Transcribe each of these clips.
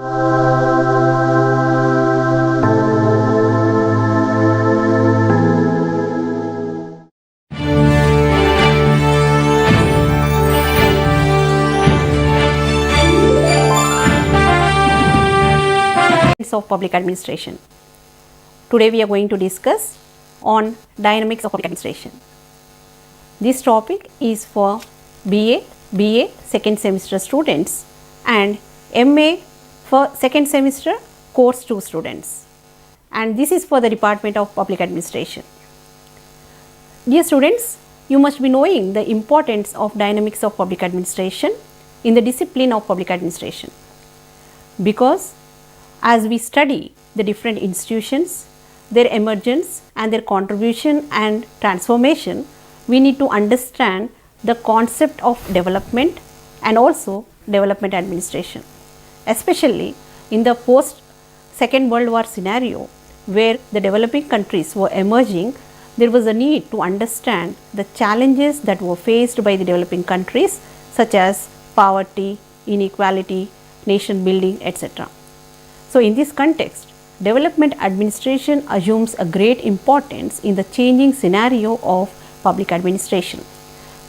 Of public administration. Today we are going to discuss on dynamics of public administration. This topic is for BA second semester students and MA for second semester course 2 students, and this is for the Department of Public Administration. Dear students, you must be knowing the importance of dynamics of public administration in the discipline of public administration, because as we study the different institutions, their emergence and their contribution and transformation, we need to understand the concept of development and also development administration. Especially in the post Second World War scenario, where the developing countries were emerging, there was a need to understand the challenges that were faced by the developing countries, such as poverty, inequality, nation building, etc. So, in this context, development administration assumes a great importance in the changing scenario of public administration.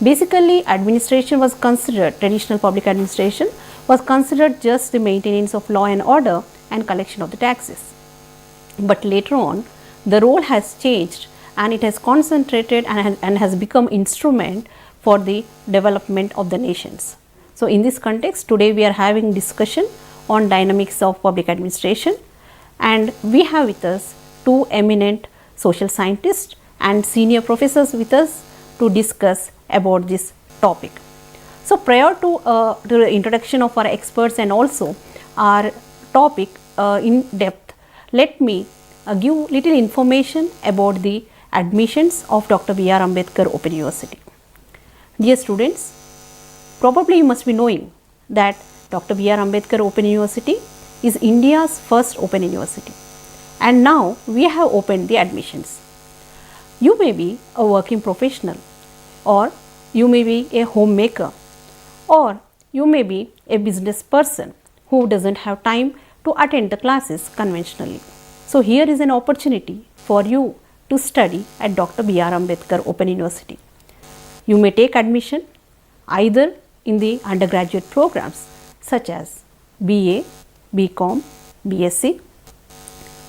Basically, administration was considered, traditional public administration was considered just the maintenance of law and order and collection of the taxes. But later on, the role has changed and it has concentrated and has become instrument for the development of the nations. So, in this context, today we are having discussion on dynamics of public administration, and we have with us two eminent social scientists and senior professors with us to discuss about this topic. So, prior to the introduction of our experts and also our topic in depth, let me give little information about the admissions of Dr. B.R. Ambedkar Open University. Dear students, probably you must be knowing that Dr. B.R. Ambedkar Open University is India's first open university, and now we have opened the admissions. You may be a working professional, or you may be a homemaker, or you may be a business person who doesn't have time to attend the classes conventionally. So, here is an opportunity for you to study at Dr. B.R. Ambedkar Open University. You may take admission either in the undergraduate programs such as BA, BCom, BSc,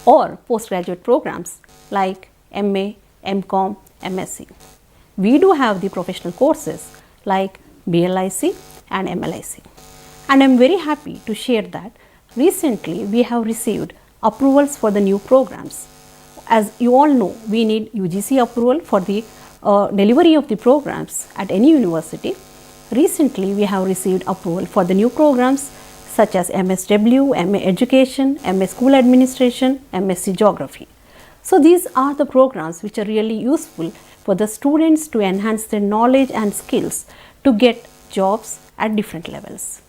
or postgraduate programs like MA, MCom, MSc. We do have the professional courses like BLIC and MLIC, and I am very happy to share that recently we have received approvals for the new programs. As you all know, we need UGC approval for the delivery of the programs at any university. Recently, we have received approval for the new programs such as MSW, MA Education, MA School Administration, MSc Geography. So, these are the programs which are really useful for the students to enhance their knowledge and skills to get jobs at different levels.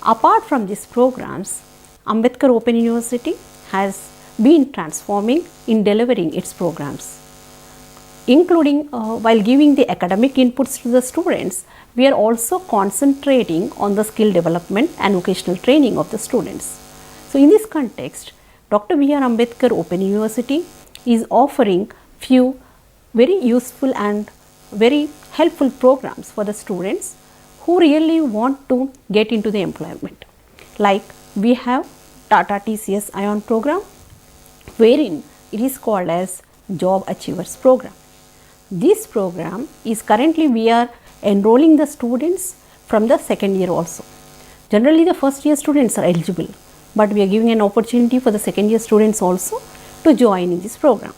Apart from these programs, Ambedkar Open University has been transforming in delivering its programs, including while giving the academic inputs to the students. We are also concentrating on the skill development and vocational training of the students. So, in this context, Dr. B.R. Ambedkar Open University is offering few very useful and very helpful programs for the students who really want to get into the employment. Like we have Tata TCS ION program, wherein it is called as Job Achievers program. This program is currently we are enrolling the students from the second year also. Generally the first year students are eligible, but we are giving an opportunity for the second year students also to join in this program.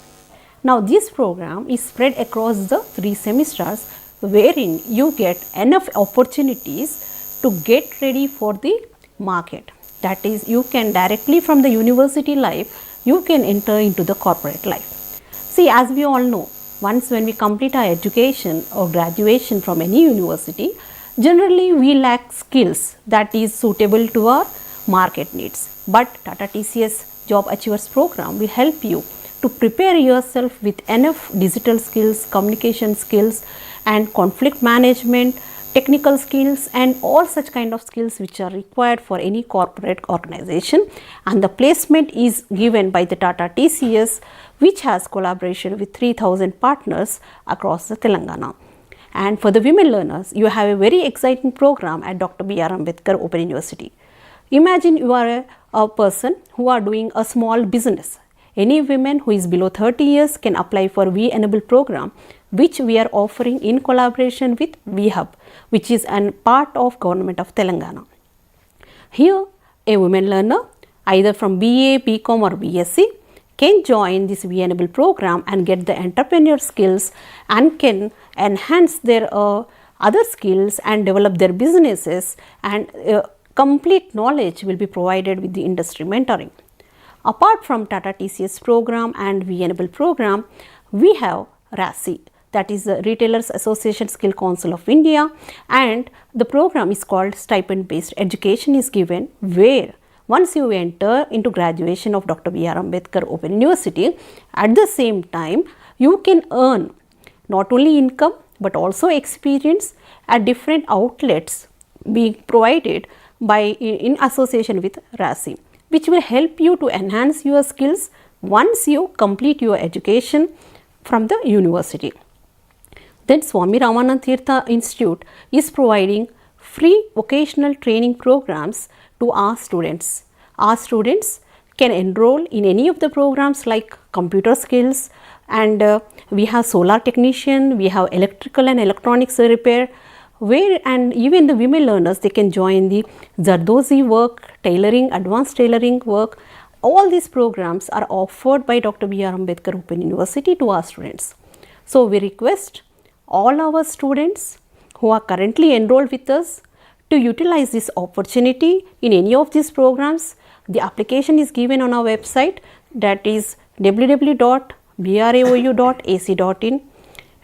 Now this program is spread across the 3 semesters, wherein you get enough opportunities to get ready for the market. That is, you can directly from the university life, you can enter into the corporate life. See, as we all know, once when we complete our education or graduation from any university, generally we lack skills that is suitable to our market needs. But Tata TCS Job Achievers program will help you to prepare yourself with enough digital skills, communication skills and conflict management technical skills and all such kind of skills which are required for any corporate organization, and the placement is given by the Tata TCS, which has collaboration with 3000 partners across the Telangana. And for the women learners, you have a very exciting program at Dr.B. Ambedkar Open University. Imagine you are a person who are doing a small business. Any women who is below 30 years can apply for V-Enable program, which we are offering in collaboration with VHub, which is a part of Government of Telangana. Here, a women learner either from BA, BCom or BSc can join this V-Enable program and get the entrepreneur skills and can enhance their other skills and develop their businesses, and complete knowledge will be provided with the industry mentoring. Apart from Tata TCS program and V-Enable program, we have RASI, that is the Retailers Association Skill Council of India, and the program is called stipend based education is given, where once you enter into graduation of Dr. B.R. Ambedkar Open University, at the same time you can earn not only income but also experience at different outlets being provided by in association with RASI, which will help you to enhance your skills once you complete your education from the university. Then Swami Ramanand Tirtha Institute is providing free vocational training programs to our students. Our students can enroll in any of the programs like computer skills, and we have solar technician, we have electrical and electronics repair, where and even the women learners, they can join the Zardozi work, tailoring, advanced tailoring work. All these programs are offered by Dr. B.R. Ambedkar Open University to our students. So we request all our students who are currently enrolled with us to utilize this opportunity in any of these programs. The application is given on our website, that is www.braou.ac.in,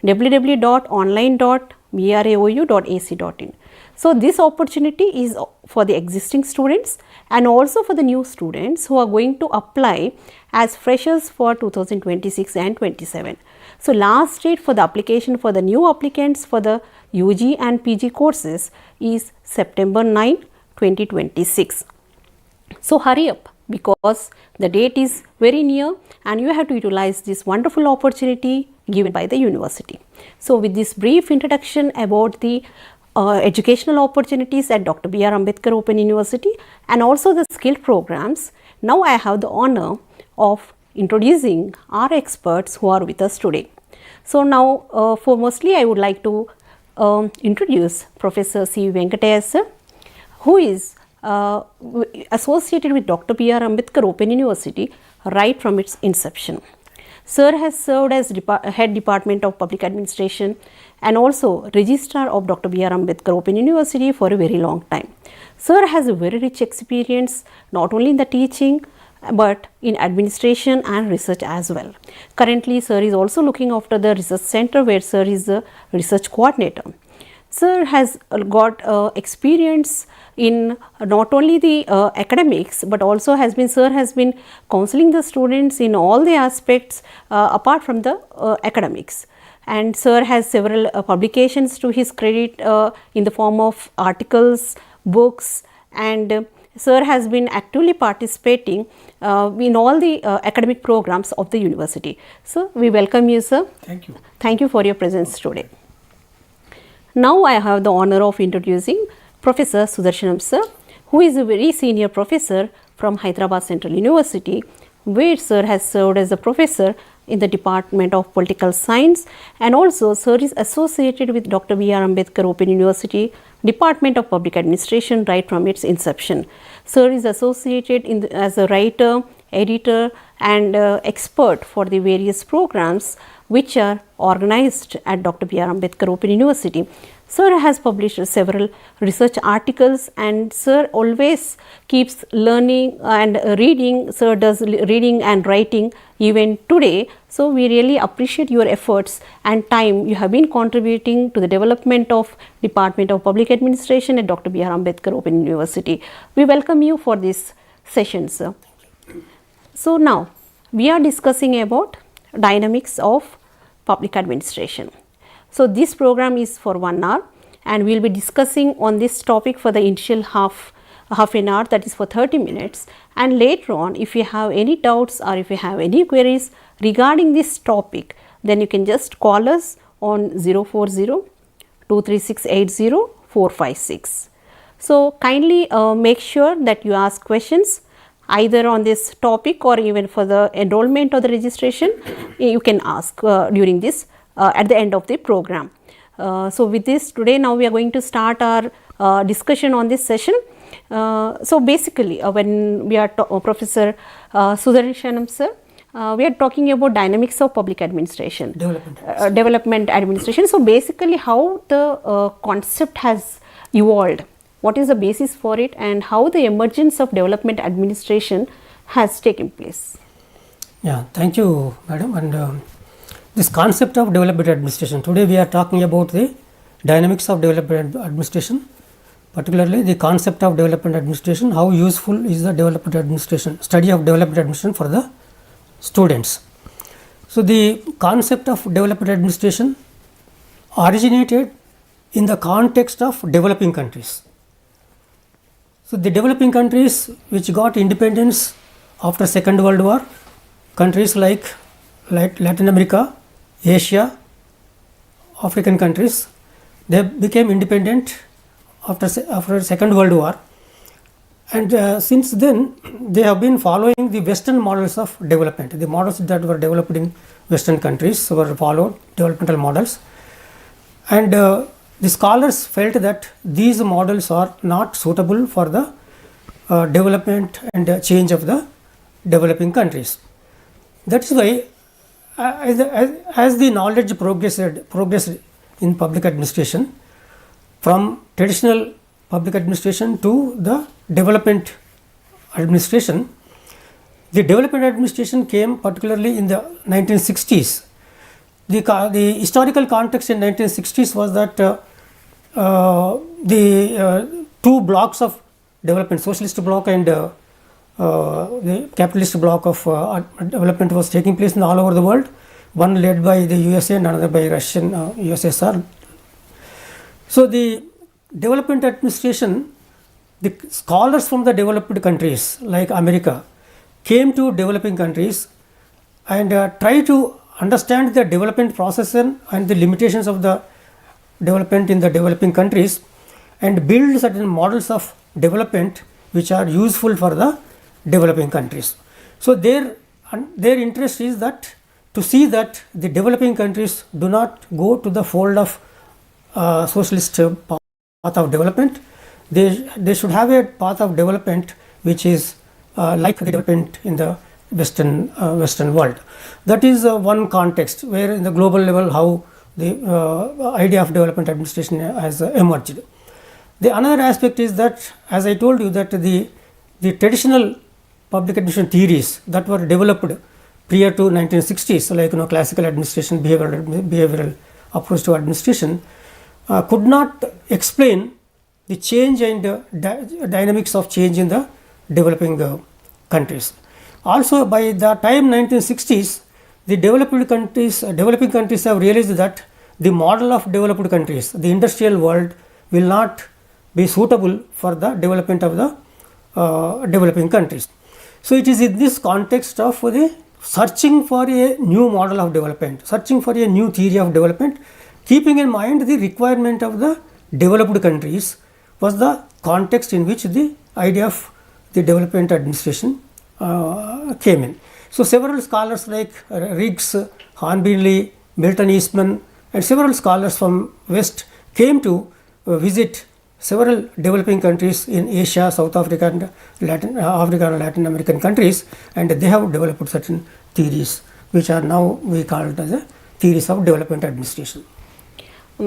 www.online.braou.ac.in. So this opportunity is for the existing students and also for the new students who are going to apply as freshers for 2026 and 27. So last date for the application for the new applicants for the UG and PG courses is September 9, 2026. So hurry up, because the date is very near and you have to utilize this wonderful opportunity given by the university. So with this brief introduction about the educational opportunities at Dr. B.R. Ambedkar Open University and also the skill programs, now I have the honor of introducing our experts who are with us today. So now foremostly I would like to introduce Professor C. Venkataiah sir, who is associated with Dr. B.R. Ambedkar Open University right from its inception. Sir has served as Head Department of Public Administration and also Registrar of Dr. B.R. Ambedkar Open University for a very long time. Sir has a very rich experience not only in the teaching but in administration and research as well. Currently, Sir is also looking after the research center where Sir is the research coordinator. Sir has got experience in not only the academics but also Sir has been counseling the students in all the aspects apart from the academics. And Sir has several publications to his credit in the form of articles, books, and Sir has been actively participating in all the academic programs of the university. So we welcome you, sir. Thank you. Thank you for your presence today. Now I have the honor of introducing Professor Sudarshanam sir, who is a very senior professor from Hyderabad Central University, where Sir has served as a professor in the Department of Political Science, and also Sir is associated with Dr. B.R. Ambedkar Open University Department of Public Administration right from its inception. Sir is associated as a writer, editor and expert for the various programs which are organized at Dr. B.R. Ambedkar Open University. Sir has published several research articles and Sir always keeps learning and reading. Sir does reading and writing even today. So we really appreciate your efforts and time you have been contributing to the development of Department of Public Administration at Dr. B.R. Ambedkar Open University. We welcome you for this session, sir. So now we are discussing about dynamics of public administration. So this program is for 1 hour and we will be discussing on this topic for the initial half an hour, that is for 30 minutes, and later on if you have any doubts or if you have any queries regarding this topic, then you can just call us on 040-236-80-456. So, kindly make sure that you ask questions either on this topic or even for the enrollment or the registration. You can ask during this at the end of the program. So, with this, today now we are going to start our discussion on this session. So, basically when we are Professor Sudarshanam sir, we are talking about dynamics of public administration, development administration. So, basically how the concept has evolved, what is the basis for it, and how the emergence of development administration has taken place. Yeah, thank you madam. And this concept of development administration, today we are talking about the dynamics of development administration, particularly the concept of development administration, how useful is the development administration, study of development administration for the students. So, the concept of development administration originated in the context of developing countries. So, the developing countries which got independence after Second World War, countries like Latin America, Asia, African countries, they became independent after Second World War, and since then they have been following the Western models of development. The models that were developed in Western countries were followed, developmental models, and the scholars felt that these models are not suitable for the development and change of the developing countries. That is why as the knowledge progressed in public administration, from traditional public administration to the development administration, the development administration came particularly in the 1960s. The historical context in 1960s was that the two blocks of development, socialist bloc and the capitalist bloc of development was taking place all over the world, one led by the USA and another by Russian USSR. So, the development administration, the scholars from the developed countries like America came to developing countries and try to understand the development process and the limitations of the development in the developing countries and build certain models of development which are useful for the developing countries. So, their interest is that to see that the developing countries do not go to the fold of socialist path of development. They should have a path of development which is like the development in the Western world. That is one context where in the global level how the idea of development administration has emerged. The another aspect is that, as I told you, that the traditional public administration theories that were developed prior to 1960s, like classical administration, behavioral approach to administration, could not explain the change and dynamics of change in the developing countries. Also, by the time 1960s, the developing countries have realized that the model of developed countries, the industrial world, will not be suitable for the development of the developing countries. So, it is in this context of the searching for a new model of development, searching for a new theory of development, keeping in mind the requirement of the developed countries, was the context in which the idea of the development administration came in. So, several scholars like Riggs, Hornby, Milton Eastman, and several scholars from West came to visit several developing countries in Asia, South Africa, and Latin American countries, and they have developed certain theories which are now we call it as a theories of development administration.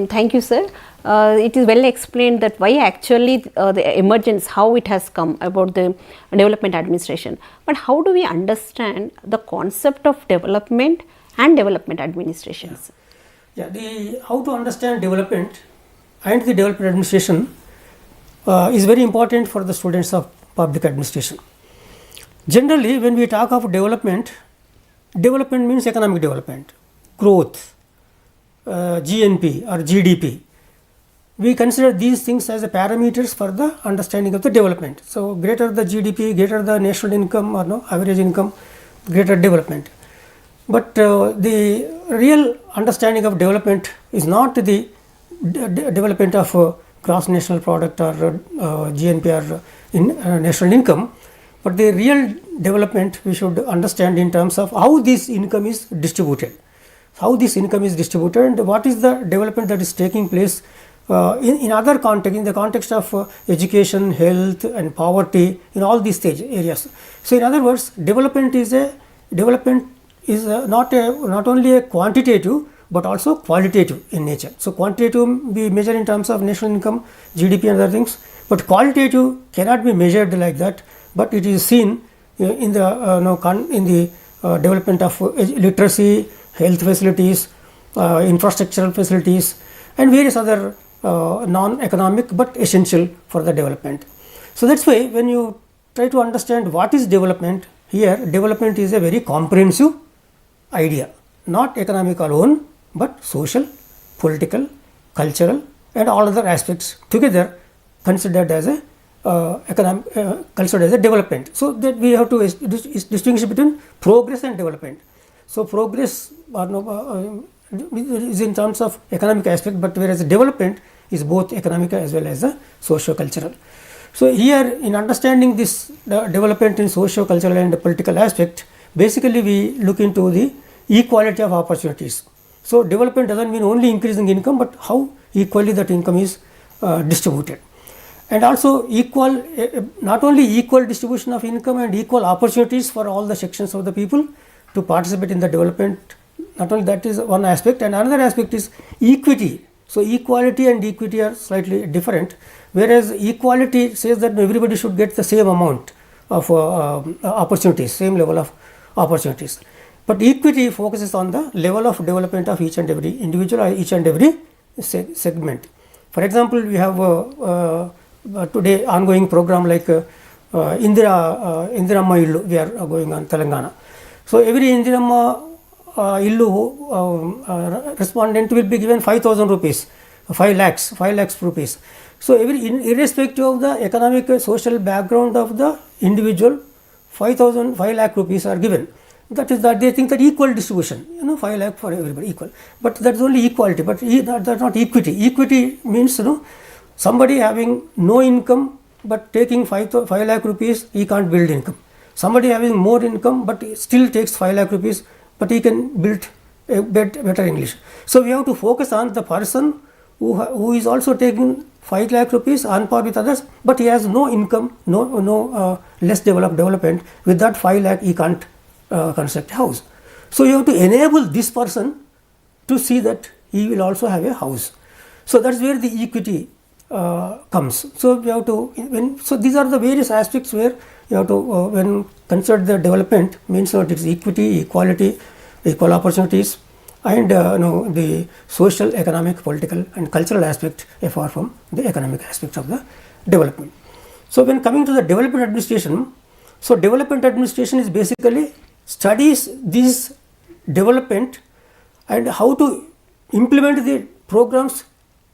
Thank you, sir. It is well explained that why actually the emergence, how it has come about the development administration. But how do we understand the concept of development and development administrations? Yeah, how to understand development and the development administration is very important for the students of public administration. Generally, when we talk of development means economic development, growth, GNP or GDP. we consider these things as the parameters for the understanding of the development. So, greater the GDP, greater the national income or no average income, greater development. But the real understanding of development is not the development of gross national product or GNP or national income, but the real development we should understand in terms of how this income is distributed. How this income is distributed and what is the development that is taking place in other context, in the context of education, health and poverty, in all these stage areas. So, in other words, development is not only a quantitative but also qualitative in nature. So, quantitative we measure in terms of national income, GDP and other things, but qualitative cannot be measured like that, but it is seen in the development of literacy, health facilities, infrastructural facilities and various other non-economic but essential for the development. So, that is why when you try to understand what is development, here development is a very comprehensive idea, not economic alone, but social, political, cultural and all other aspects together considered as a considered as a development. So, that we have to distinguish between progress and development. So, progress is in terms of economic aspect, but whereas development is both economic as well as the socio-cultural. So, here in understanding this development in socio-cultural and political aspect, basically we look into the equality of opportunities. So, development does not mean only increasing income, but how equally that income is distributed. And also equal, not only equal distribution of income and equal opportunities for all the sections of the people to participate in the development, not only that is one aspect, and another aspect is equity. So, equality and equity are slightly different, whereas equality says that everybody should get the same amount of opportunities, same level of opportunities. But equity focuses on the level of development of each and every individual or each and every segment. For example, we have today ongoing program like Indiramma Illu, we are going on Telangana. So, every Indiramma Illu respondent will be given 5,000 rupees, 5 lakhs rupees. So, irrespective of the economic social background of the individual, 5 lakh rupees are given. That is that they think that equal distribution, 5 lakh for everybody equal, but that is only equality, but that is not equity. Equity means somebody having no income but taking 5 lakh rupees, he can't build income. Somebody having more income but still takes 5 lakh rupees, but he can build a better English. So, we have to focus on the person who is also taking 5 lakh rupees on par with others, but he has no income, no less developed development. With that 5 lakh he can't construct a house. So, you have to enable this person to see that he will also have a house. So, that is where the equity comes. So, we have to so these are the various aspects where you have to when consider the development means it is equity, equality, equal opportunities and the social, economic, political and cultural aspect apart from the economic aspects of the development. So, when coming to the development administration, so development administration is basically studies this development and how to implement the programs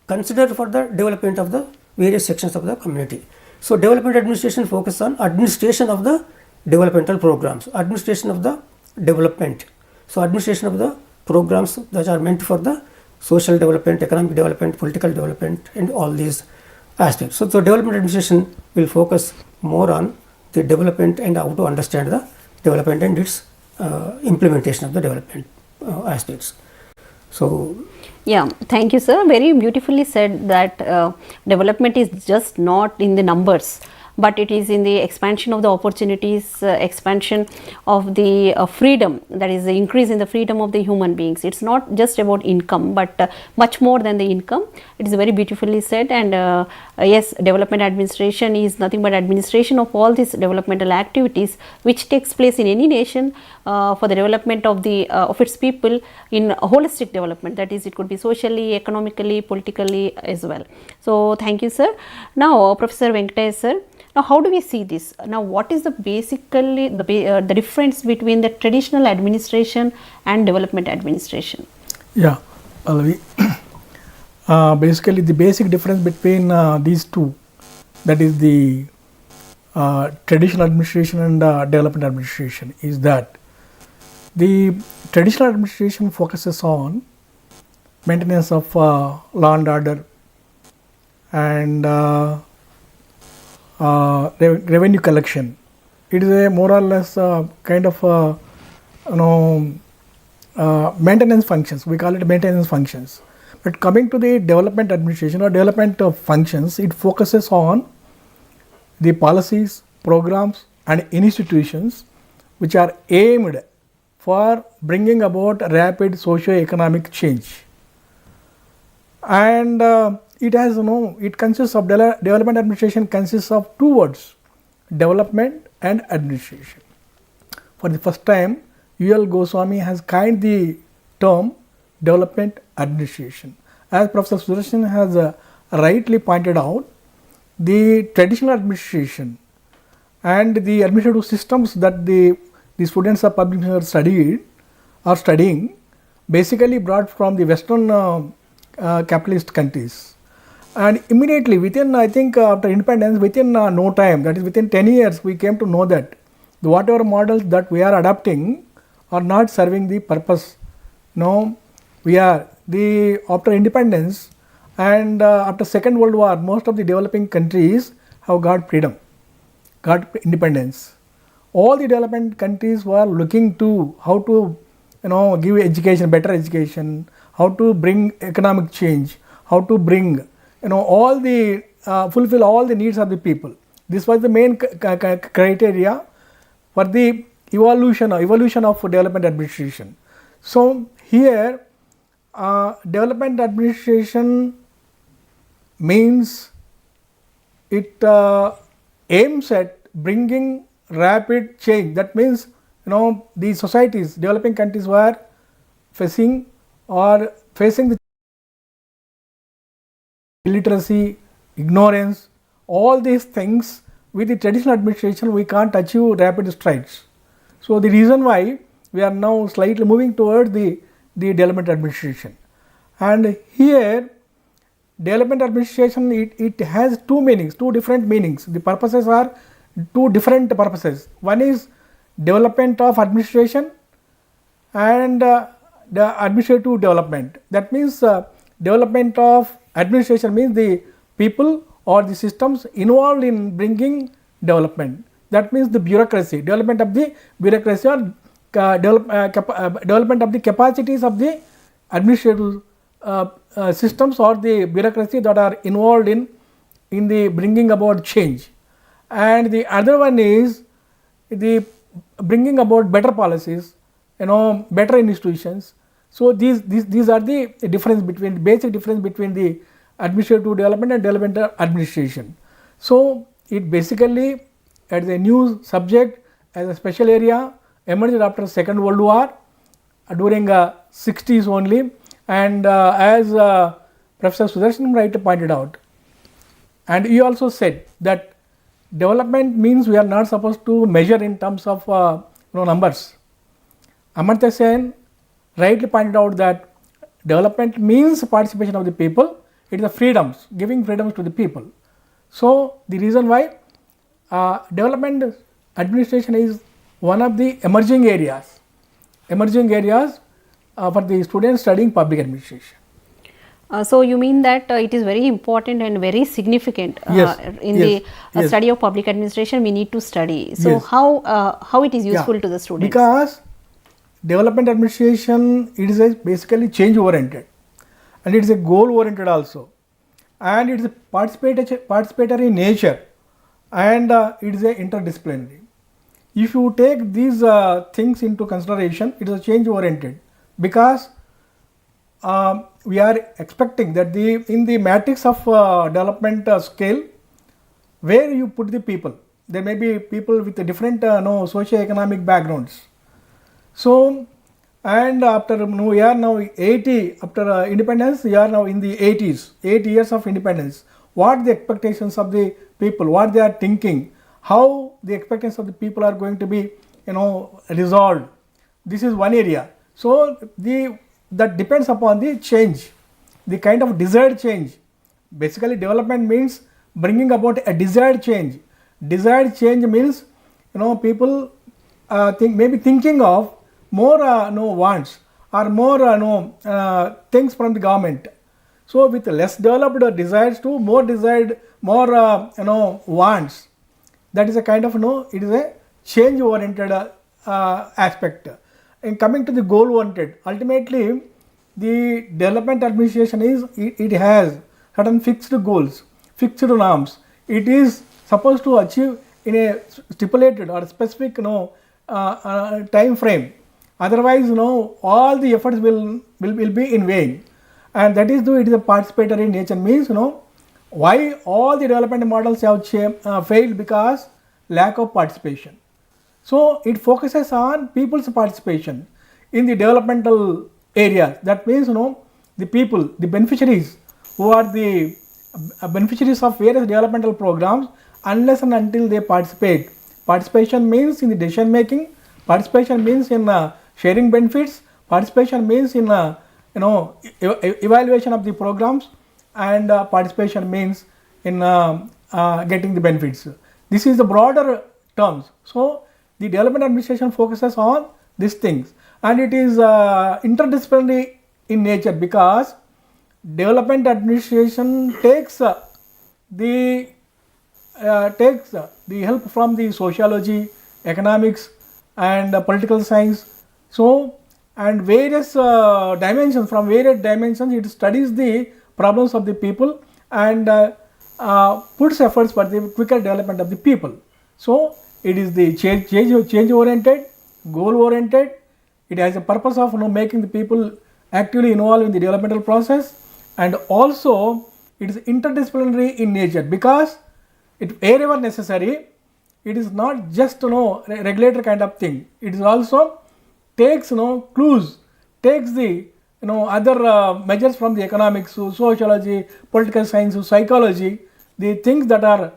considered for the development of the various sections of the community. So, development administration focuses on administration of the developmental programs, administration of the development. So, administration of the programs that are meant for the social development, economic development, political development and all these aspects. So, development administration will focus more on the development and how to understand the development and its implementation of the development aspects. So, yeah, thank you sir. Very beautifully said that development is just not in the numbers, but it is in the expansion of the opportunities, expansion of the freedom, that is the increase in the freedom of the human beings. It is not just about income, but much more than the income. It is very beautifully said, and yes, development administration is nothing but administration of all these developmental activities which takes place in any nation for the development of the of its people in holistic development, that is it could be socially, economically, politically as well. So, thank you sir. Now, Professor Venkataiah sir, now how do we see this? Now, what is the basically the difference between the traditional administration and development administration? Yeah, Pallavi. Basically, the basic difference between these two, that is the traditional administration and development administration, is that the traditional administration focuses on maintenance of law and order and revenue collection. It is a more or less kind of maintenance functions. We call it maintenance functions. But coming to the development administration or development of functions, it focuses on the policies, programs and institutions which are aimed for bringing about rapid socio-economic change. And it has it consists of development administration consists of two words, development and administration. For the first time, U.L. Goswami has coined the term development administration. As Professor Sudarshanam has rightly pointed out, the traditional administration and the administrative systems that the students of public administration are studying basically brought from the Western capitalist countries. And immediately within, I think after independence, within no time, that is within 10 years, we came to know that the whatever models that we are adopting are not serving the purpose. No, we are after independence and after Second World War, most of the developing countries have got freedom, got independence. All the development countries were looking to how to give education, better education, how to bring economic change, how to bring all the fulfill all the needs of the people. This was the main criteria for the evolution of development administration. So here development administration means it aims at bringing rapid change. That means the societies, developing countries were facing the illiteracy, ignorance, all these things. With the traditional administration we can't achieve rapid strides. So the reason why we are now slightly moving towards the development administration. And here development administration, it has two meanings, two different meanings. The purposes are two different purposes. One is development of administration and the administrative development. That means development of administration means the people or the systems involved in bringing development. That means the bureaucracy, development of the bureaucracy or development of the capacities of the administrative systems or the bureaucracy that are involved in the bringing about change. And the other one is the bringing about better policies, better institutions. So these are the difference between, basic difference between the administrative development and development administration. So it basically as a new subject, as a special area, emerged after Second World War during 60s only. And as Professor Sudarshanam rightly pointed out, and he also said that development means we are not supposed to measure in terms of numbers. Amartya Sen rightly pointed out that development means participation of the people. It is the freedoms, giving freedoms to the people. So the reason why development administration is one of the emerging areas for the students studying public administration. So you mean that it is very important and very significant in the study of public administration. We need to study. So how it is useful to the students? Because development administration, it is basically change oriented, and it is a goal oriented also, and it is a participatory nature, and it is a interdisciplinary. If you take these things into consideration, it is a change oriented, because we are expecting that in the matrix of development scale, where you put the people, there may be people with different socio-economic backgrounds. So, and after we are now 80, after independence, we are now in the 80s, 8 years of independence. What the expectations of the people, what they are thinking, how the expectations of the people are going to be resolved. This is one area. So that depends upon the change the kind of desired change. Basically, development means bringing about a desired change. Desired change means, people thinking of more wants or more things from the government. So with less developed desires to more desired, more wants. That is a kind of it is a change oriented aspect. And coming to the goal oriented, ultimately the development administration is it has certain fixed goals, fixed norms. It is supposed to achieve in a stipulated or specific time frame. Otherwise, all the efforts will be in vain. And that is it is a participatory nature, means why all the development models have failed, because lack of participation. So it focuses on people's participation in the developmental areas. That means the people, the beneficiaries who are the beneficiaries of various developmental programs, unless and until they participate. Participation means in the decision making, participation means in sharing benefits, participation means in evaluation of the programs, and participation means in getting the benefits. This is the broader terms. So the development administration focuses on these things, and it is interdisciplinary in nature, because development administration takes the help from the sociology, economics, and political science. So and various dimensions, from various dimensions it studies the problems of the people and puts efforts for the quicker development of the people. So it is the change oriented, goal oriented. It has a purpose of making the people actively involved in the developmental process, and also it is interdisciplinary in nature, because it wherever necessary, it is not just regulator kind of thing. It is also takes clues, takes the other measures from the economics, sociology, political science, psychology, the things that are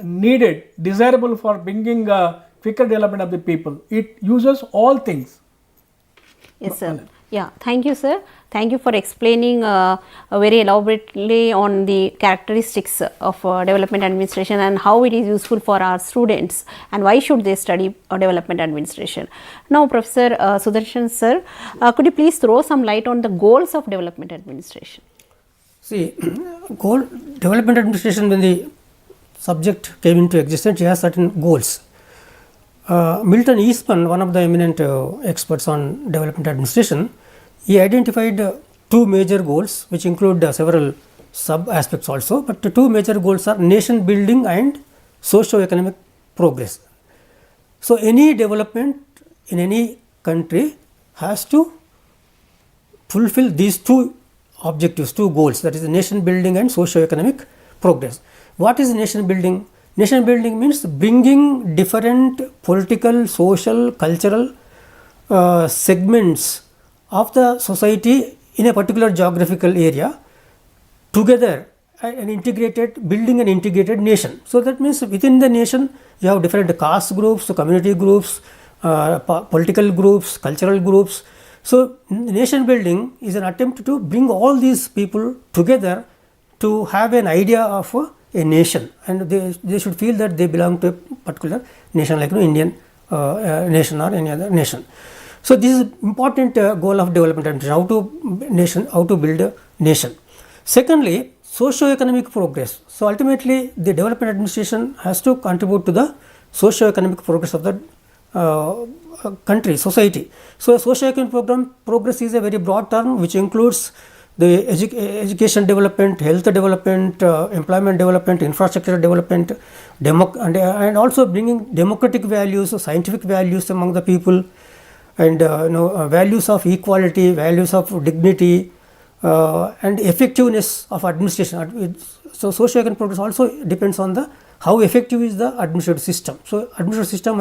needed, desirable for bringing quicker development of the people. It uses all things. Yes, sir. Yeah, thank you, sir. Thank you for explaining very elaborately on the characteristics of development administration and how it is useful for our students and why should they study development administration. Now, Professor Sudarshan sir, could you please throw some light on the goals of development administration? See, development administration, when the subject came into existence, it has certain goals. Milton Eastman, one of the eminent experts on development administration, he identified two major goals, which include several sub aspects also, but the two major goals are nation building and socio-economic progress. So any development in any country has to fulfill these two objectives, two goals, that is nation building and socio-economic progress. What is nation building? Nation building means bringing different political, social, cultural segments of the society in a particular geographical area together and building an integrated nation. So that means within the nation you have different caste groups, community groups, political groups, cultural groups. So nation building is an attempt to bring all these people together to have an idea of a nation, and they should feel that they belong to a particular nation, like Indian nation or any other nation. So this is important goal of development administration, how to build a nation. Secondly, socio-economic progress. So ultimately the development administration has to contribute to the socio-economic progress of the country, society. So socio-economic progress is a very broad term which includes the education development, health development, employment development, infrastructure development, and also bringing democratic values, scientific values among the people, and values of equality, values of dignity, and effectiveness of administration. So socio-economic progress also depends on how effective is the administrative system. So administrative system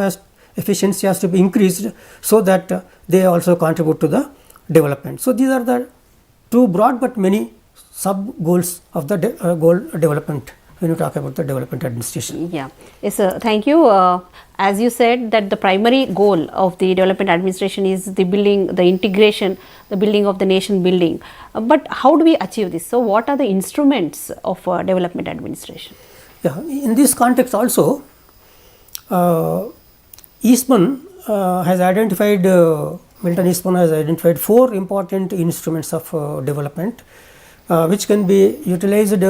efficiency has to be increased so that they also contribute to the development. So these are the two broad but many sub goals of the goal development when you talk about the development administration. Yeah. Yes, sir. Thank you. As you said that the primary goal of the development administration is the building, the integration, the building of the nation building. But how do we achieve this? So, what are the instruments of development administration? Yeah, in this context also, Eastman has identified, Milton Eastman has identified 4 important instruments of development which can be utilized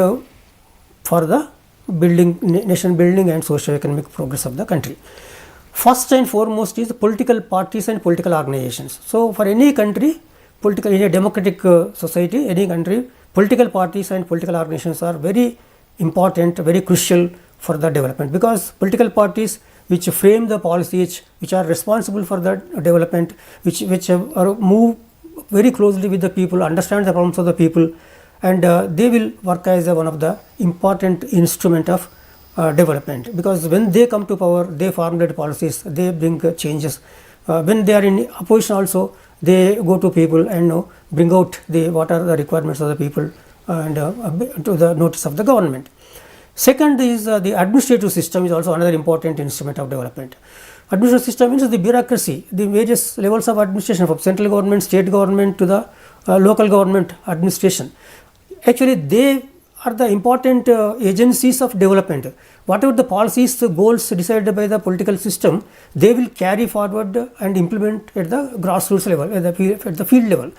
for the building, nation building and socio-economic progress of the country. First and foremost is political parties and political organizations. So, for any country, in a democratic society, any country, political parties and political organizations are very important, very crucial for the development, because political parties which frame the policies, which are responsible for the development, which move very closely with the people, understand the problems of the people, and they will work as one of the important instrument of development, because when they come to power, they formulate policies, they bring changes. When they are in opposition also, they go to people and bring out what are the requirements of the people and to the notice of the government. Second is the administrative system is also another important instrument of development. Administrative system means the bureaucracy, the various levels of administration, from central government, state government to the local government administration. Actually, they are the important agencies of development. Whatever the policies, the goals decided by the political system, they will carry forward and implement at the grassroots level, at the field level.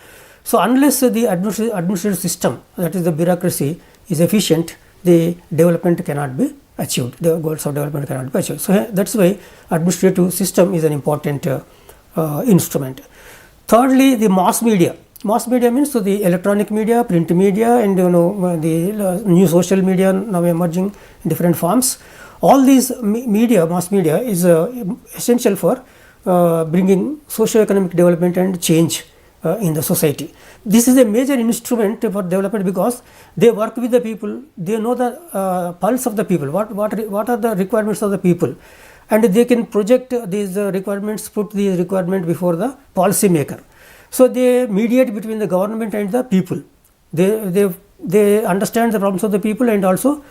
So, unless the administrative system, that is the bureaucracy, is efficient, the development cannot be achieved, the goals of development cannot be achieved. So, that is why administrative system is an important instrument. Thirdly, the mass media. Mass media means the electronic media, print media, and the new social media now emerging in different forms. All these media, mass media, is essential for bringing socio-economic development and change in the society. This is a major instrument for development, because they work with the people, they know the pulse of the people, what are the requirements of the people, and they can project these requirements, put these requirements before the policy maker. So, they mediate between the government and the people. They understand the problems of the people and also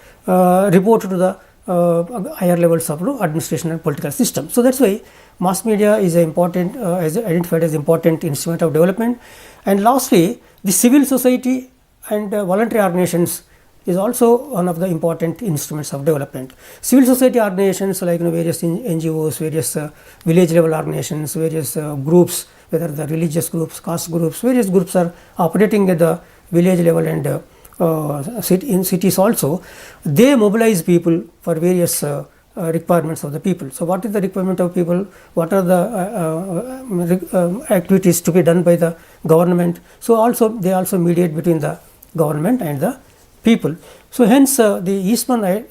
report to the higher levels of administration and political system. So, that is why mass media is important, identified as important instrument of development. And lastly, the civil society and voluntary organizations is also one of the important instruments of development. Civil society organizations like various NGOs, various village level organizations, various groups, whether the religious groups, caste groups, various groups are operating at the village level and in cities also. They mobilize people for various requirements of the people. So, what is the requirement of people? What are the activities to be done by the government? So, they also mediate between the government and the people. So, hence the Eastman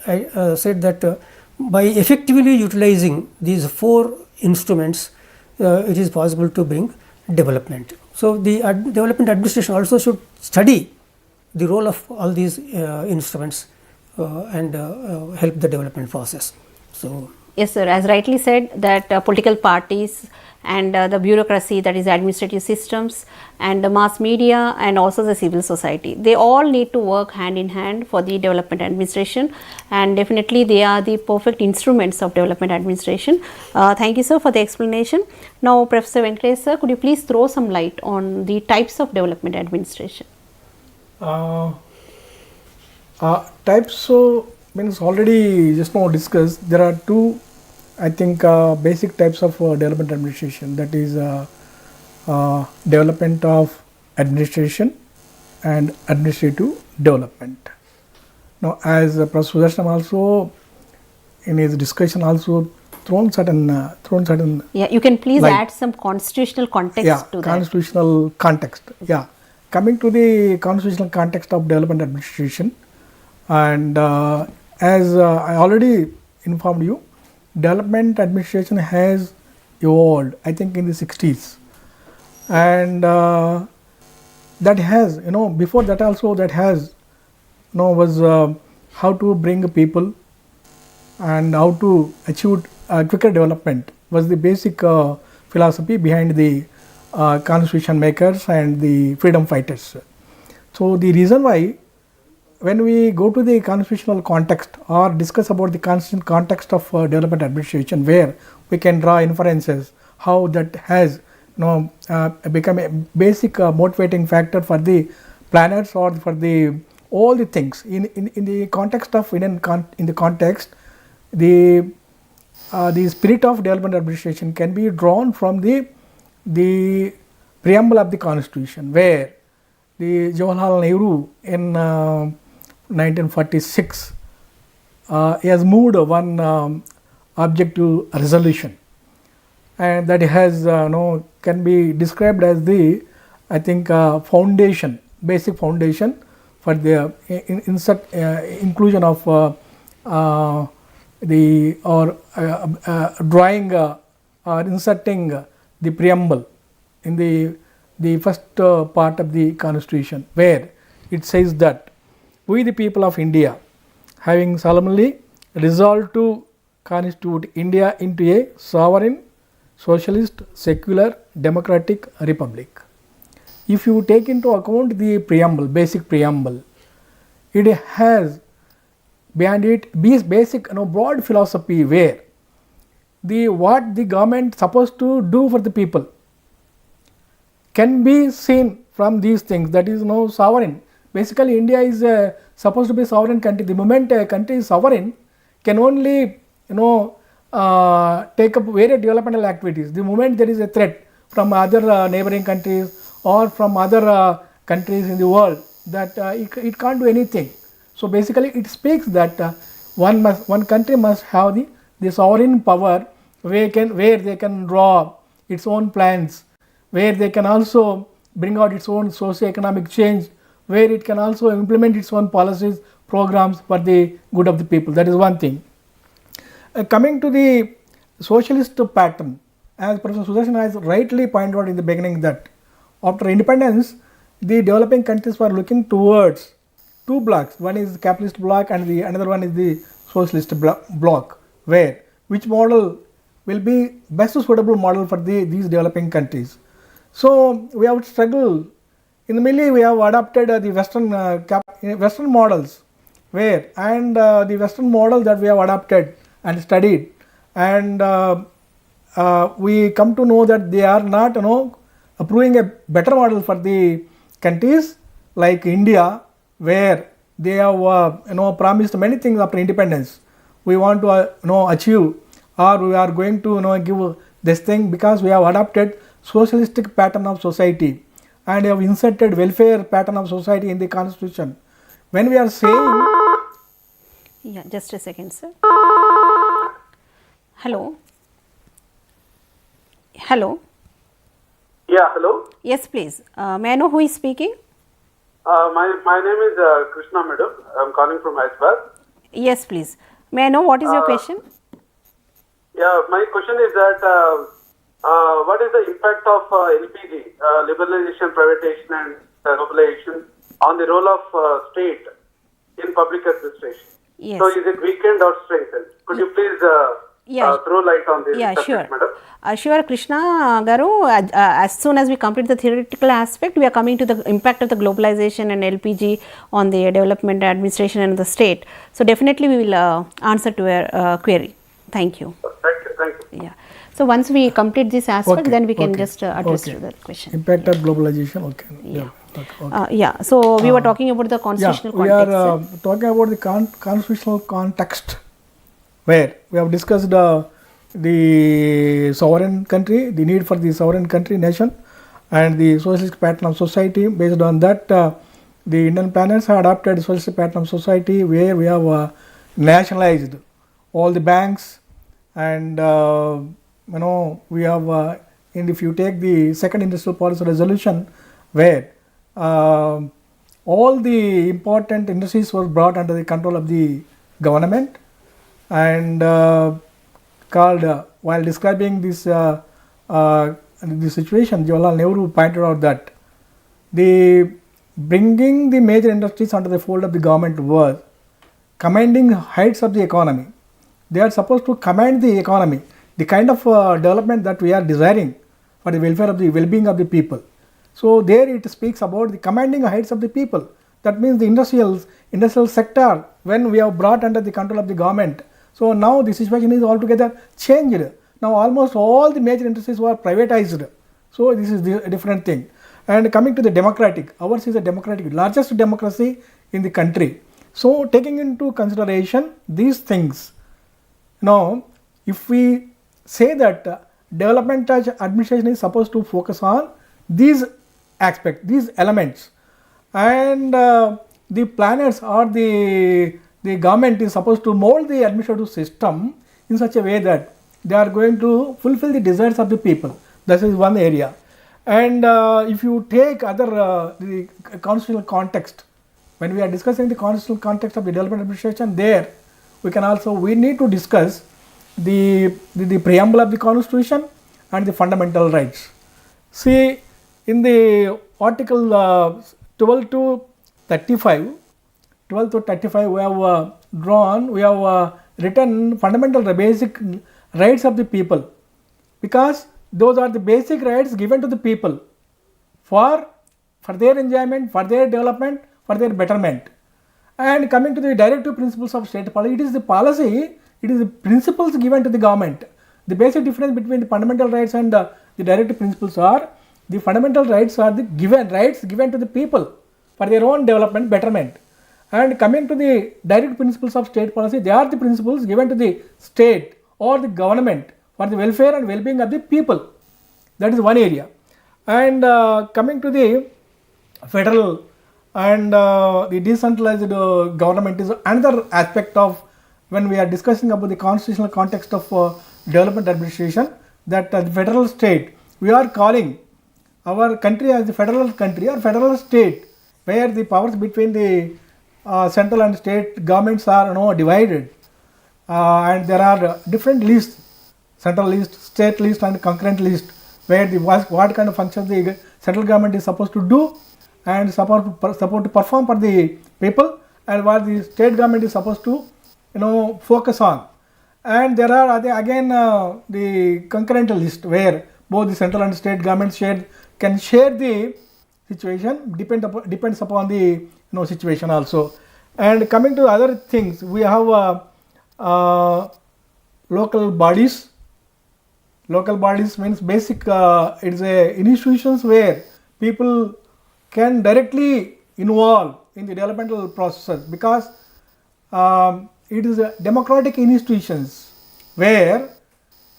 said that by effectively utilizing these 4 instruments, it is possible to bring development. So, the development administration also should study the role of all these instruments and help the development process. So, yes, sir. As rightly said, that political parties and the bureaucracy, that is administrative systems, and the mass media and also the civil society, they all need to work hand in hand for the development administration, and definitely they are the perfect instruments of development administration. Thank you, sir, for the explanation. Now, Professor Venkataiah, sir, could you please throw some light on the types of development administration? Types, so means already just now discussed. There are 2, I think, basic types of development administration, that is development of administration and administrative development. Now, as Professor Sudarshanam also in his discussion also thrown certain yeah, you can please light. add some constitutional context to that. Constitutional context. Yeah, coming to the constitutional context of development administration, and as I already informed you, development administration has evolved, I think, in the 60s, and that has, before that also, that has, was how to bring people and how to achieve quicker development was the basic philosophy behind the constitution makers and the freedom fighters. So, the reason why when we go to the constitutional context or discuss about the constitutional context of development administration, where we can draw inferences how that has become a basic motivating factor for the planners or for the all the things in the context of in the context, the spirit of development administration can be drawn from the preamble of the constitution, where the Jawaharlal Nehru in 1946 has moved one objective resolution, and that has can be described as the, I think, foundation, basic foundation for the inclusion of the or drawing or inserting the preamble in the first part of the constitution, where it says that we the people of India, having solemnly resolved to constitute India into a sovereign, socialist, secular, democratic republic. If you take into account the preamble, basic preamble, it has behind it basic broad philosophy, where what the government supposed to do for the people can be seen from these things, that is sovereign. Basically India is supposed to be a sovereign country. The moment a country is sovereign, can only take up various developmental activities. The moment there is a threat from other neighboring countries or from other countries in the world, that it can't do anything. So basically it speaks that one country must have the sovereign power, where they can draw its own plans, where they can also bring out its own socio-economic change, where it can also implement its own policies, programs for the good of the people. That is one thing. Coming to the socialist pattern, as Professor Sudarshanam has rightly pointed out in the beginning, that after independence, the developing countries were looking towards two blocks. One is the capitalist bloc and another one is the socialist bloc, where which model will be best suitable model for these developing countries. So we have struggled. In the middle, we have adopted the Western models, where and the Western model that we have adopted and studied, and we come to know that they are not approving a better model for the countries like India, where they have promised many things after independence. We want to achieve, or we are going to give this thing, because we have adopted socialistic pattern of society and have inserted welfare pattern of society in the constitution. When we are saying, yeah, just a second, sir. Hello. Hello. Yeah, hello. Yes, please. May I know who is speaking? My name is Krishna, madam. I'm calling from Hyderabad. Yes, please. May I know what is your question? Yeah, my question is that what is the impact of LPG, liberalization, privatization and globalization, on the role of state in public administration? Yes. So is it weakened or strengthened? Could you please throw light on this subject, sure. madam? Sure, Krishna Garu. As soon as we complete the theoretical aspect, we are coming to the impact of the globalization and LPG on the development administration and the state. So definitely we will answer to your query. Thank you. Thank you. Yeah. So once we complete this aspect, Okay, then we can okay, just address okay. to that question. impact of globalization. Okay. Yeah. Okay. Yeah. So we were talking about the constitutional we context. are talking about the constitutional context, where we have discussed the sovereign country, the need for the sovereign country nation, and the socialist pattern of society. Based on that, the Indian planners have adopted socialist pattern of society, where we have nationalized all the banks, and we have if you take the second industrial policy resolution, where all the important industries were brought under the control of the government, and called while describing this situation, Jawaharlal Nehru pointed out that the bringing the major industries under the fold of the government was commanding heights of the economy. They are supposed to command the economy, the kind of development that we are desiring for the welfare of the well-being of the people. So there it speaks about the commanding heights of the people. That means the industrial sector when we have brought under the control of the government. So now the situation is altogether changed. Now almost all the major industries were privatized. So this is a different thing. And coming to the democratic, ours is a democratic, largest democracy in the country. So taking into consideration these things, now if we say that development administration is supposed to focus on these aspects, these elements, and the planners or the government is supposed to mold the administrative system in such a way that they are going to fulfill the desires of the people. That is one area. And if you take other the constitutional context, when we are discussing the constitutional context of the development administration, there we need to discuss the preamble of the constitution and the fundamental rights. See, in the article 12 to 35 we have written fundamental basic rights of the people, because those are the basic rights given to the people for their enjoyment, for their development, for their betterment. And coming to the directive principles of state policy, it is the policy, it is the principles given to the government. The basic difference between the fundamental rights and the directive principles are, the fundamental rights are the rights given to the people for their own development, betterment. And coming to the direct principles of state policy, they are the principles given to the state or the government for the welfare and well-being of the people. That is one area. And coming to the federal and the decentralized government is another aspect of when we are discussing about the constitutional context of development administration, that the federal state, we are calling our country as the federal country or federal state, where the powers between the central and state governments are divided, and there are different lists, central list, state list and concurrent list, where the what kind of functions the central government is supposed to do and supposed to perform for the people, and what the state government is supposed to focus on. And there are again the concurrent list, where both the central and state governments can share the situation, depends upon the situation also. And coming to other things, we have local bodies. Local bodies means basic, it is institutions where people can directly involve in the developmental processes, because it is a democratic institutions where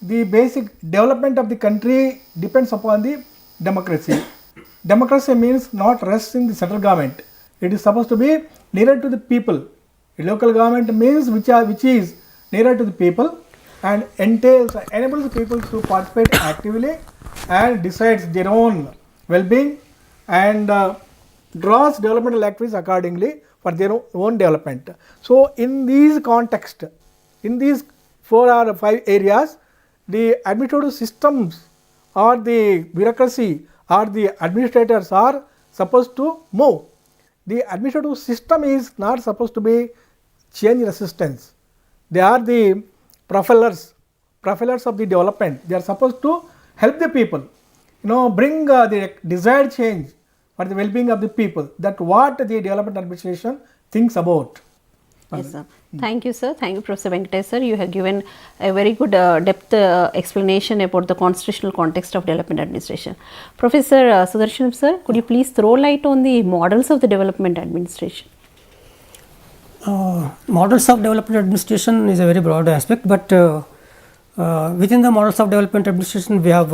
the basic development of the country depends upon the democracy. Democracy means not rests in the central government. It is supposed to be nearer to the people. The local government means which is nearer to the people and enables people to participate actively and decides their own well-being and draws developmental activities accordingly for their own development. So in these context, in these 4 or 5 areas, the administrative systems or the bureaucracy or the administrators are supposed to move. The administrative system is not supposed to be change resistance. They are the propellers of the development. They are supposed to help the people, bring the desired change for the well-being of the people. That what the development administration thinks about. Yes, sir. Thank you, sir. Thank you, Professor Venkataiah, sir. You have given a very good depth explanation about the constitutional context of development administration. Professor Sudarshanam, sir, could you please throw light on the models of the development administration? Models of development administration is a very broad aspect, but within the models of development administration, we have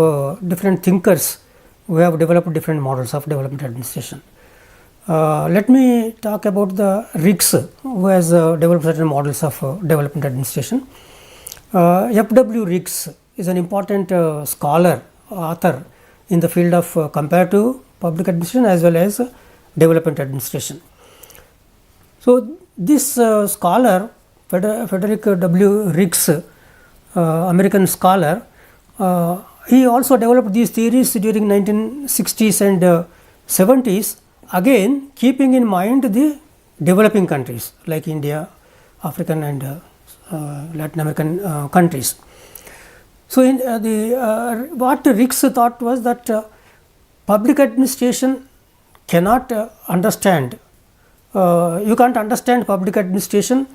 different thinkers who have developed different models of development administration. Let me talk about the Riggs, who has developed certain models of development administration. F.W. Riggs is an important scholar, author in the field of comparative public administration as well as development administration. So this scholar, Frederick W. Riggs, American scholar, he also developed these theories during 1960s and 70s, again keeping in mind the developing countries like India, African and Latin American countries. So in what Riggs thought was that public administration cannot understand you can't understand public administration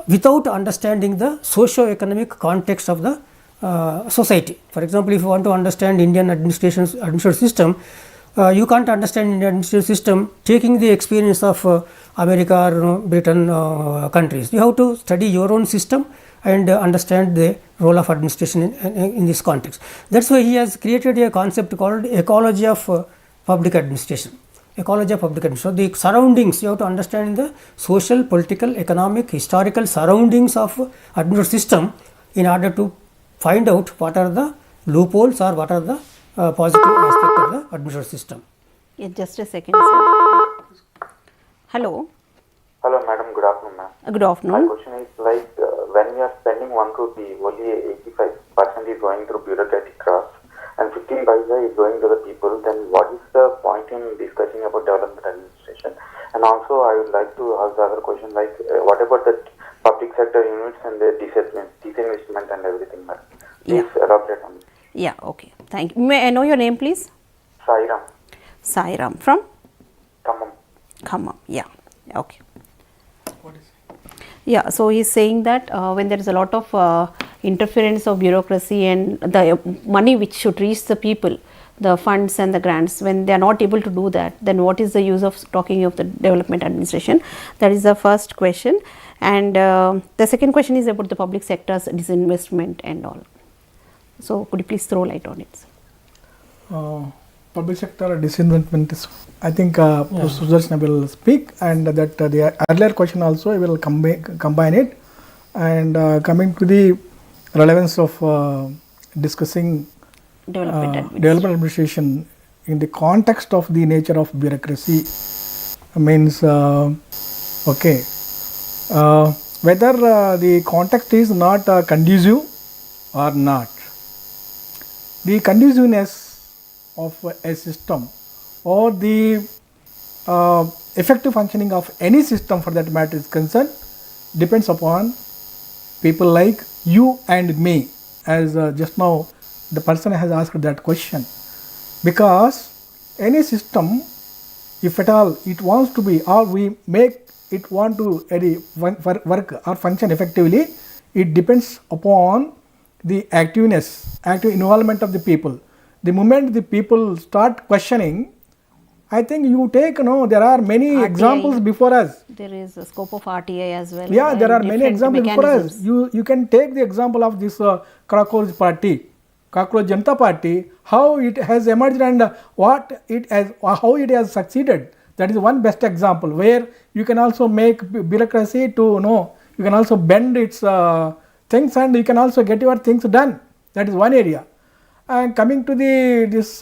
without understanding the socio-economic context of the society. For example, if you want to understand Indian administrative system, you can't understand Indian administrative system taking the experience of America or Britain countries. You have to study your own system and understand the role of administration in this context. That's why he has created a concept called ecology of public administration. Ecology of public administration. So, the surroundings you have to understand the social, political, economic, historical surroundings of administrative system in order to find out what are the loopholes or what are the positive aspect of the administrative system. Yeah, just a second, sir. Hello. Hello, madam. Good afternoon, ma'am. Good afternoon. My question is like when we are spending 1 rupee, only 85% is going through bureaucratic crafts and 15 paisa is going to the people. Then what is the point in discussing about development administration? And also, I would like to ask the other question like what about the public sector units and their disinvestment and everything, ma'am? Please elaborate on this. Yeah, okay. Thank you. May I know your name, please? Sairam. Sairam from Khammam. Khammam. Yeah, okay. Yeah, so he's saying that when there is a lot of interference of bureaucracy and the money which should reach the people, the funds and the grants, when they are not able to do that, then what is the use of talking of the development administration? That is the first question. And the second question is about the public sector's disinvestment and all. So, could you please throw light on it? Public sector disinvestment is, I think Sudarshanam will speak, and that the earlier question also I will combine it. And coming to the relevance of discussing development administration in the context of the nature of bureaucracy means okay, whether the context is not conducive or not. The conduciveness of a system or the effective functioning of any system for that matter is concerned depends upon people like you and me, as just now the person has asked that question, because any system, if at all it wants to be or we make it want to work or function effectively, it depends upon the active involvement of the people. The moment the people start questioning, I think you take, there are many RTI, examples before us. There is a scope of RTI as well. Yeah, there are many examples before us. You can take the example of this Cockroach Janata Party, how it has emerged and how it has succeeded. That is one best example where you can also make bureaucracy to you can also bend its things and you can also get your things done. That is one area. And coming to this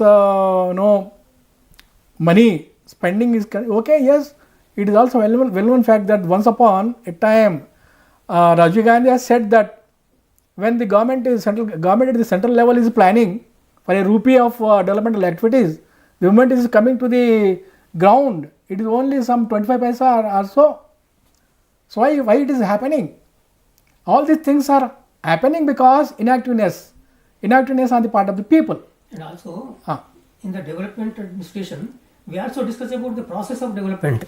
money spending is okay. Yes, it is also well-known fact that once upon a time Rajiv Gandhi has said that when the government at the central level is planning for a rupee of developmental activities, the moment it is coming to the ground, it is only some 25 paisa or so. So why it is happening? All these things are happening because inactiveness on the part of the people. And also in the development administration, we also discuss about the process of development.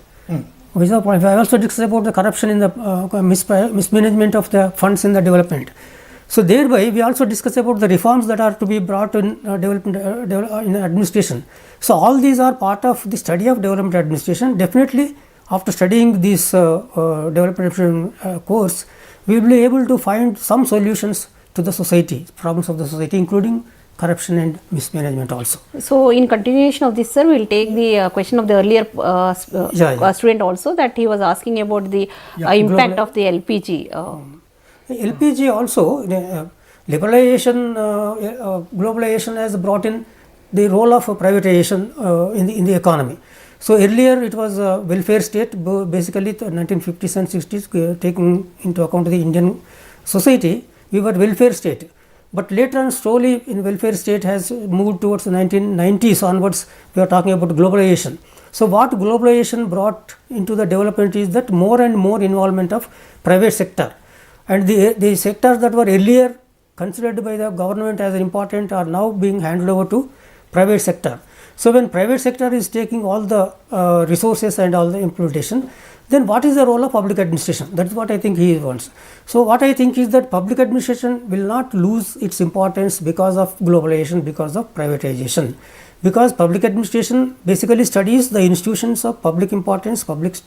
We also discuss about the corruption in the mismanagement of the funds in the development. So thereby we also discuss about the reforms that are to be brought in development in administration. So all these are part of the study of development administration. Definitely after studying this development course, we will be able to find some solutions to the society, problems of the society, including corruption and mismanagement also. So in continuation of this, sir, we will take the question of the earlier student also, that he was asking about the impact of the LPG. LPG also, liberalization, globalization has brought in the role of privatization in the economy. So earlier it was a welfare state, basically the 1950s and 60s, taking into account the Indian society, we were welfare state. But later on slowly in welfare state has moved towards the 1990s onwards, we are talking about globalization. So what globalization brought into the development is that more and more involvement of private sector, and the sectors that were earlier considered by the government as important are now being handed over to private sector. So, when private sector is taking all the resources and all the implementation, then what is the role of public administration? That is what I think he wants. So, what I think is that public administration will not lose its importance because of globalization, because of privatization, because public administration basically studies the institutions of public importance, public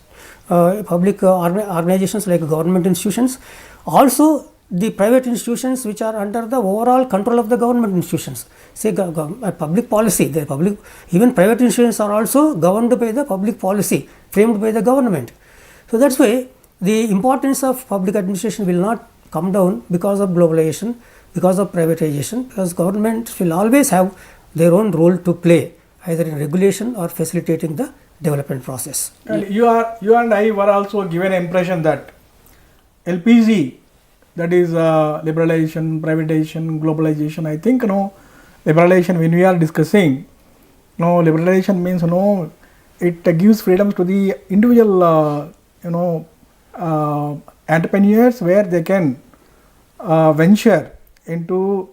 organizations like government institutions, also the private institutions which are under the overall control of the government institutions. Say public policy, the public, even private institutions are also governed by the public policy framed by the government. So, that is why the importance of public administration will not come down because of globalization, because of privatization, because governments will always have their own role to play, either in regulation or facilitating the development process. And you and I were also given impression that LPG, that is liberalization, privatization, globalization. I think liberalization, when we are discussing, liberalization means it gives freedoms to the individual entrepreneurs, where they can venture into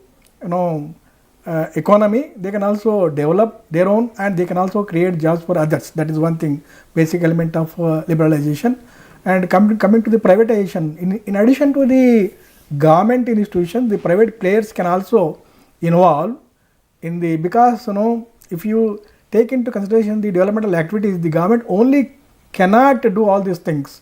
economy. They can also develop their own, and they can also create jobs for others. That is one thing, basic element of liberalization. And coming to the privatization, in addition to the government institutions, the private players can also involve in the, because if you take into consideration the developmental activities, the government only cannot do all these things.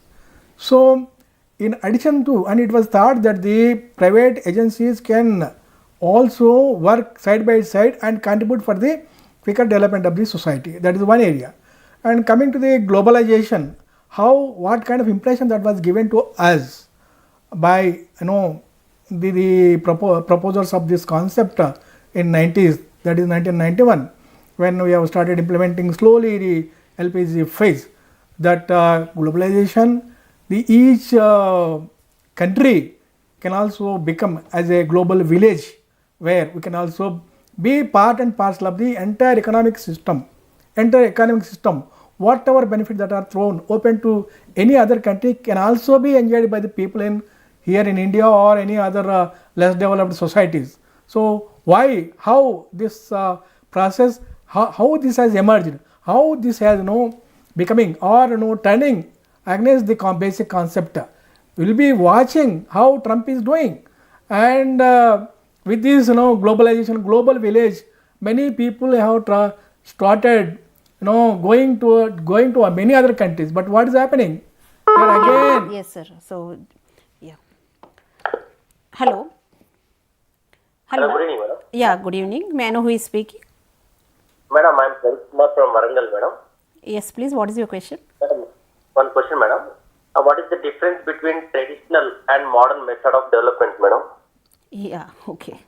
So, in addition to, and it was thought that the private agencies can also work side by side and contribute for the quicker development of the society. That is one area. And coming to the globalization, what kind of impression that was given to us by the proposers of this concept in 90s, that is 1991, when we have started implementing slowly the LPG phase, that globalization, each country can also become as a global village, where we can also be part and parcel of the entire economic system. Whatever benefits that are thrown open to any other country can also be enjoyed by the people here in India or any other less developed societies. So, how this process, how this has emerged, how this has becoming or turning against the basic concept. We will be watching how Trump is doing, and with this globalization, global village, many people have started going to many other countries. But what is happening there again? Yes, sir. So, yeah. Hello. Hello, good evening, madam. Yeah, good evening. May I know who is speaking? Madam, I am Kumar from Warangal, madam. Yes, please. What is your question? Madam, one question, madam. What is the difference between traditional and modern method of development, madam? Yeah, okay.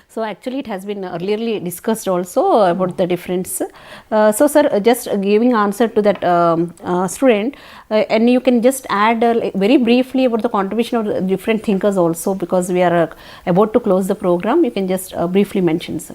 So, actually it has been earlier discussed also about the difference. So, sir, just giving answer to that student, and you can just add very briefly about the contribution of the different thinkers also, because we are about to close the program. You can just briefly mention, sir.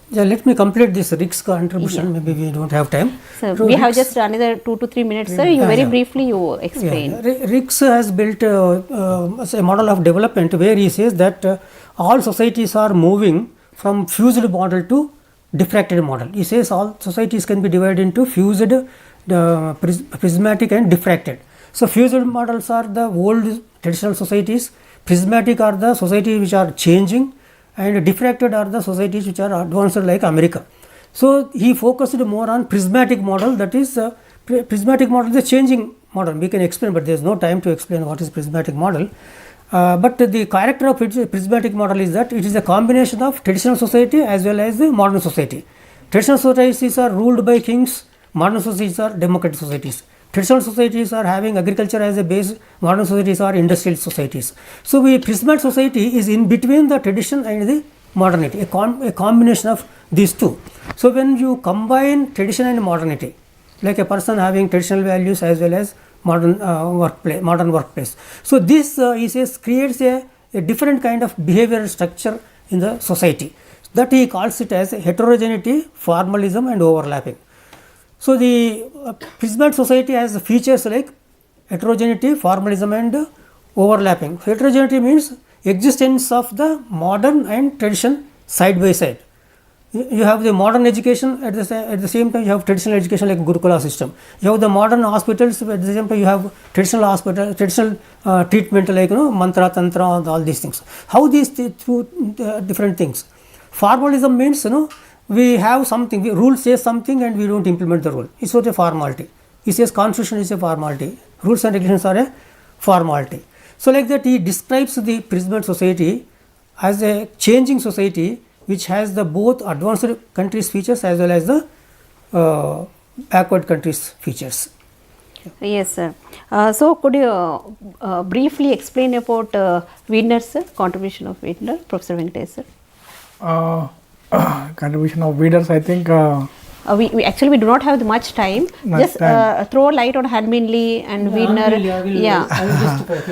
Yeah, let me complete this Rick's contribution. Yeah. Maybe we don't have time. So, we have just another 2 to 3 minutes, sir. You very briefly you explain. Yeah. Rick's has built a model of development where he says that all societies are moving from fused model to diffracted model. He says all societies can be divided into fused, prismatic and diffracted. So, fused models are the old traditional societies, prismatic are the societies which are changing, and diffracted are the societies which are advanced like America. So, he focused more on prismatic model, that is prismatic model is a changing model. We can explain, but there is no time to explain what is prismatic model. But the character of prismatic model is that it is a combination of traditional society as well as the modern society. Traditional societies are ruled by kings, modern societies are democratic societies. Traditional societies are having agriculture as a base, modern societies are industrial societies. So, prismatic society is in between the tradition and the modernity, a combination of these two. So, when you combine tradition and modernity, like a person having traditional values as well as modern workplace. So, this he says creates a different kind of behavioral structure in the society, that he calls it as heterogeneity, formalism and overlapping. So, the prismatic society has features like heterogeneity, formalism and overlapping. Heterogeneity means existence of the modern and tradition side by side. You have the modern education, at the same time you have traditional education like Gurukula system. You have the modern hospitals, at the same time you have traditional hospital, traditional treatment like mantra, tantra, all these things. How these two different things? Formalism means we have something, rule says something and we don't implement the rule. It's not a formality. He says constitution is a formality. Rules and regulations are a formality. So like that he describes the present society as a changing society which has the both advanced countries features as well as the backward countries features. Yes, sir. So could you briefly explain about Widner, sir, contribution of Widner, Professor Venkataiah, sir? Contribution of readers, I think. We actually we do not have much time. Just throw light on Hornby and Widner.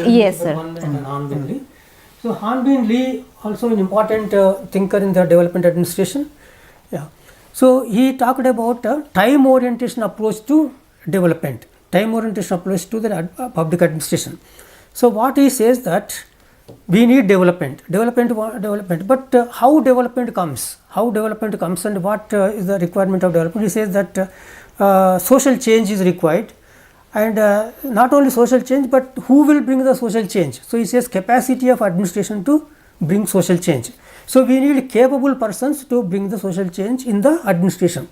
Yes, sir. Hornby. So Hornby also an important thinker in the development administration. Yeah. So he talked about time orientation approach to development, time orientation approach to the public administration. So what he says that we need development, but how development comes and what is the requirement of development? He says that social change is required, and not only social change but who will bring the social change. So he says capacity of administration to bring social change. So we need capable persons to bring the social change in the administration.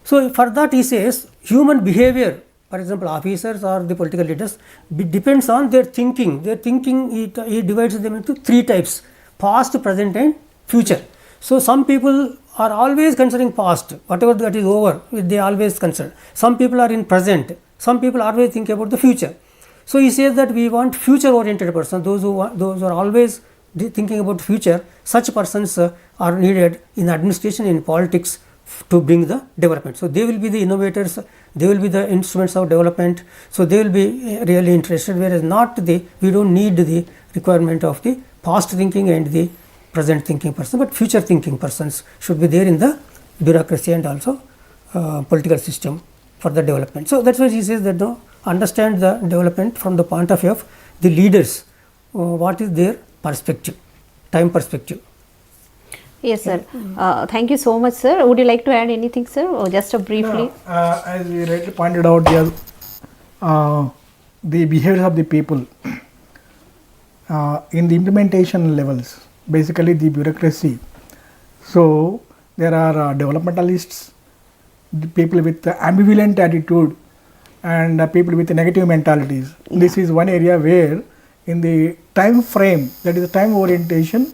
So for that he says human behavior, for example officers or the political leaders, depends on their thinking. He divides them into three types: past, present and future. So some people are always considering past, whatever that is over, they always consider. Some people are in present, some people always think about the future. So he says that we want future oriented persons, those who are always thinking about future. Such persons are needed in administration, in politics, to bring the development. So they will be the innovators, they will be the instruments of development. So they will be really interested, whereas we don't need the requirement of the past thinking and the present thinking person, but future thinking persons should be there in the bureaucracy and also political system for the development. So that's why he says that understand the development from the point of view of the leaders, what is their perspective, time perspective. Yes, sir. Thank you so much, sir. Would you like to add anything, sir, or just briefly? As we rightly pointed out, the behavior of the people in the implementation levels, basically the bureaucracy. So there are developmentalists, the people with ambivalent attitude, and people with negative mentalities. Yeah. This is one area where in the time frame, that is the time orientation,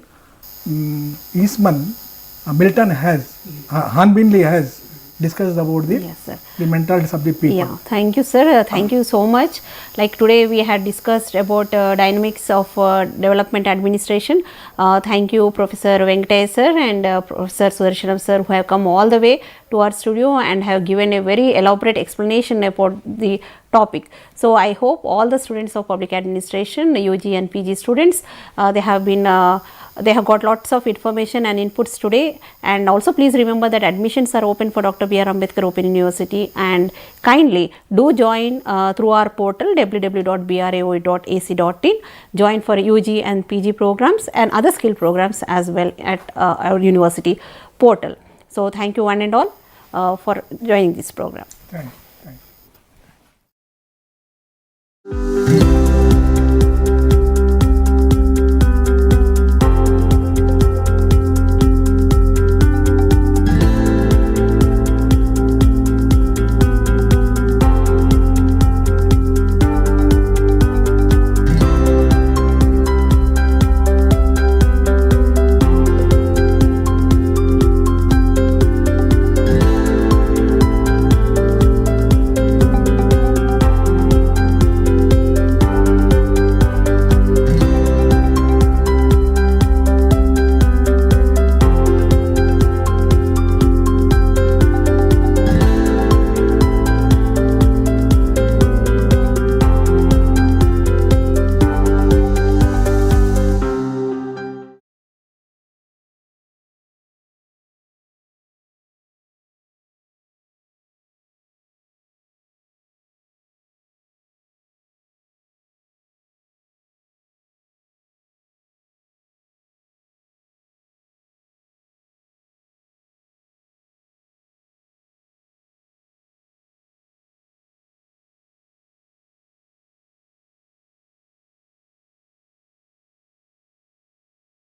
Eastman, Milton has, Hornby has discussed about the mentalities of the people. Yeah, thank you, sir. Thank you so much. Like today we had discussed about dynamics of development administration. Thank you, Professor Venkataiah sir and Professor Sudarshanam sir, who have come all the way to our studio and have given a very elaborate explanation about the topic. So I hope all the students of public administration, UG and PG students, they have got lots of information and inputs today. And also please remember that admissions are open for Dr.B. Ambedkar Open University, and kindly do join through our portal www.brao.ac.in. Join for UG and PG programs and other skill programs as well at our university portal. So thank you one and all for joining this program. Thank you.